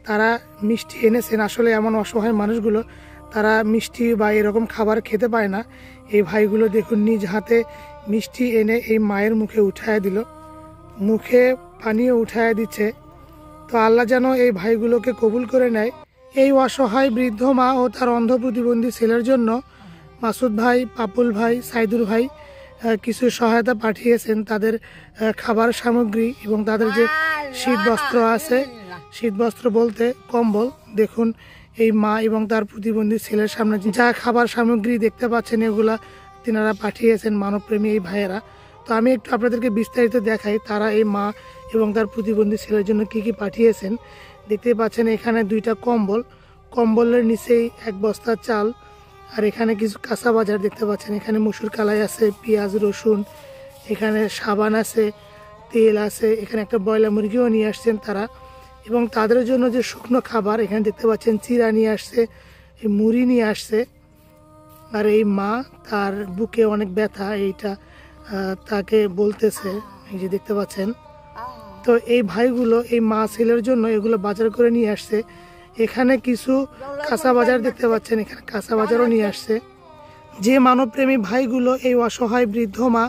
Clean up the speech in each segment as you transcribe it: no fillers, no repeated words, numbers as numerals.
তারা মিষ্টি এনেছেন। আসলে এমন অসহায় মানুষগুলো তারা মিষ্টি বা এরকম খাবার খেতে পায় না। এই ভাইগুলো দেখুন নিজ হাতে মিষ্টি এনে এই মায়ের মুখে উঠায় দিল, মুখে পানিও উঠায় দিচ্ছে। তো আল্লাহ যেন এই ভাইগুলোকে কবুল করে নেয়। এই অসহায় বৃদ্ধ মা ও তার অন্ধ প্রতিবন্ধী ছেলের জন্য মাসুদ ভাই, পাপুল ভাই, সাইদুর ভাই কিছু সহায়তা পাঠিয়েছেন। তাদের খাবার সামগ্রী এবং তাদের যে শীত বস্ত্র আছে, শীত বস্ত্র বলতে কম্বল। দেখুন এই মা এবং তার প্রতিবন্ধী ছেলের সামনে যা খাবার সামগ্রী দেখতে পাচ্ছেন এগুলা তিনারা পাঠিয়েছেন মানবপ্রেমী এই ভাইয়েরা। তো আমি একটু আপনাদেরকে বিস্তারিত দেখাই তারা এই মা এবং তার প্রতিবন্ধী ছেলের জন্য কি কি পাঠিয়েছেন। দেখতে পাচ্ছেন এখানে 2টা কম্বল, কম্বলের নিচেই 1 বস্তা চাল, আর এখানে কিছু কাঁচা বাজার দেখতে পাচ্ছেন। এখানে মসুর কালাই আছে, পেঁয়াজ, রসুন, এখানে সাবান আছে, তেল আছে, এখানে একটা ব্রয়লার মুরগিও নিয়ে আসছেন তারা। এবং তাদের জন্য যে শুকনো খাবার এখানে দেখতে পাচ্ছেন চিড়া নিয়ে আসছে, এই মুড়ি নিয়ে আসছে। আর এই মা তার বুকে অনেক ব্যথা, এইটা তাকে বলতেছে, এই যে দেখতে পাচ্ছেন। তো এই ভাইগুলো এই মা ছেলের জন্য এগুলো বাজার করে নিয়ে আসছে। এখানে কিছু কাঁচা বাজার দেখতে পাচ্ছেন, এখানে কাঁচা বাজারও নিয়ে আসছে। যে মানবপ্রেমী ভাইগুলো এই অসহায় বৃদ্ধ মা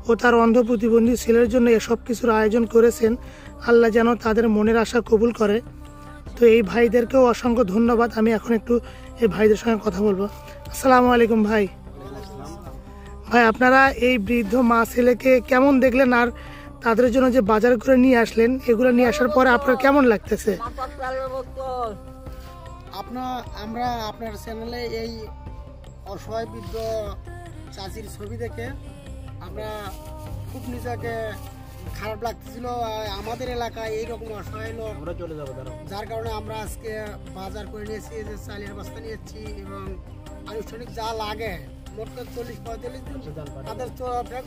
ও তার অন্ধ প্রতিবন্ধী ছেলের জন্য এসব কিছুর আয়োজন করেছেন, আল্লাহ যেন তাদের মনের আশা কবুল করে। তো এই ভাইদেরকেও অসংখ্য ধন্যবাদ। আমি এখন একটু এই ভাইদের সঙ্গে কথা বলবো। আসসালামু আলাইকুম ভাই। ভাই আপনারা এই বৃদ্ধ মা ছেলেকে কেমন দেখলেন, আর তাদের জন্য যে বাজার করে নিয়ে আসলেন এগুলো নিয়ে আসার পরে আপনার কেমন লাগতেছে? আমরা আপনার চ্যানেলে এই অসহায় বৃদ্ধ চাচির ছবি দেখে আমরা খুব নিজেকে খারাপ লাগতেছিল। আমাদের এলাকায় এইরকম অসহায় লোক আমরা চলে যাবো, যার কারণে আমরা আজকে বাজার করে নিয়েছি, যে চালের বস্তা নিয়েছি এবং আনুষ্ঠানিক যা লাগে মোট 40-45 দিন তাদের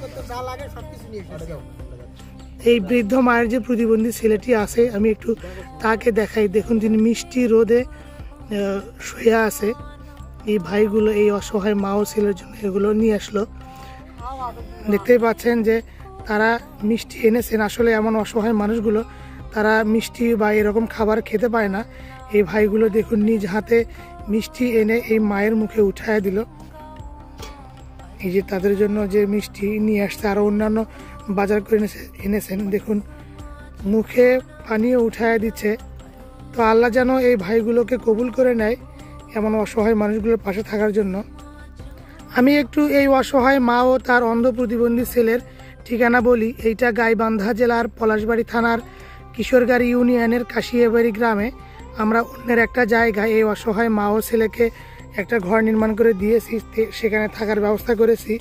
করতে যা লাগে সবকিছু নিয়ে এসেছি। এই বৃদ্ধ মায়ের যে প্রতিবন্ধী ছেলেটি আছে আমি একটু তাকে দেখাই। দেখুন তিনি মিষ্টি রোদে শুয়ে আছে। এই ভাইগুলো এই অসহায় মা ও ছেলের জন্য এগুলো নিয়ে আসলো। দেখতেই পাচ্ছেন যে তারা মিষ্টি এনেছেন। আসলে এমন অসহায় মানুষগুলো তারা মিষ্টি বা এরকম খাবার খেতে পায় না। এই ভাইগুলো দেখুন নিজ হাতে মিষ্টি এনে এই মায়ের মুখে উঠায় দিল। এই যে তাদের জন্য যে মিষ্টি নিয়ে আসছে, আরও অন্যান্য বাজার করে এনেছেন। দেখুন মুখে পানিও উঠায় দিচ্ছে। তো আল্লাহ যেন এই ভাইগুলোকে কবুল করে নেয় এমন অসহায় মানুষগুলোর পাশে থাকার জন্য। আমি একটু এই অসহায় মা ও তার অন্ধ প্রতিবন্ধী ছেলের ঠিকানা বলি। এইটা গাইবান্ধা জেলার পলাশবাড়ি থানার কিশোরগাড়ি ইউনিয়নের কাশিয়াবাড়ি গ্রামে। আমরা অন্যের একটা জায়গায় এই অসহায় মা ও ছেলেকে একটা ঘর নির্মাণ করে দিয়েছি, সেখানে থাকার ব্যবস্থা করেছি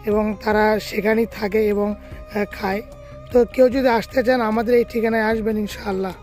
এবং তারা সেখানেই থাকে এবং খায়। তো কেউ যদি আসতে চান আমাদের এই ঠিকানায় আসবেন ইনশাআল্লাহ।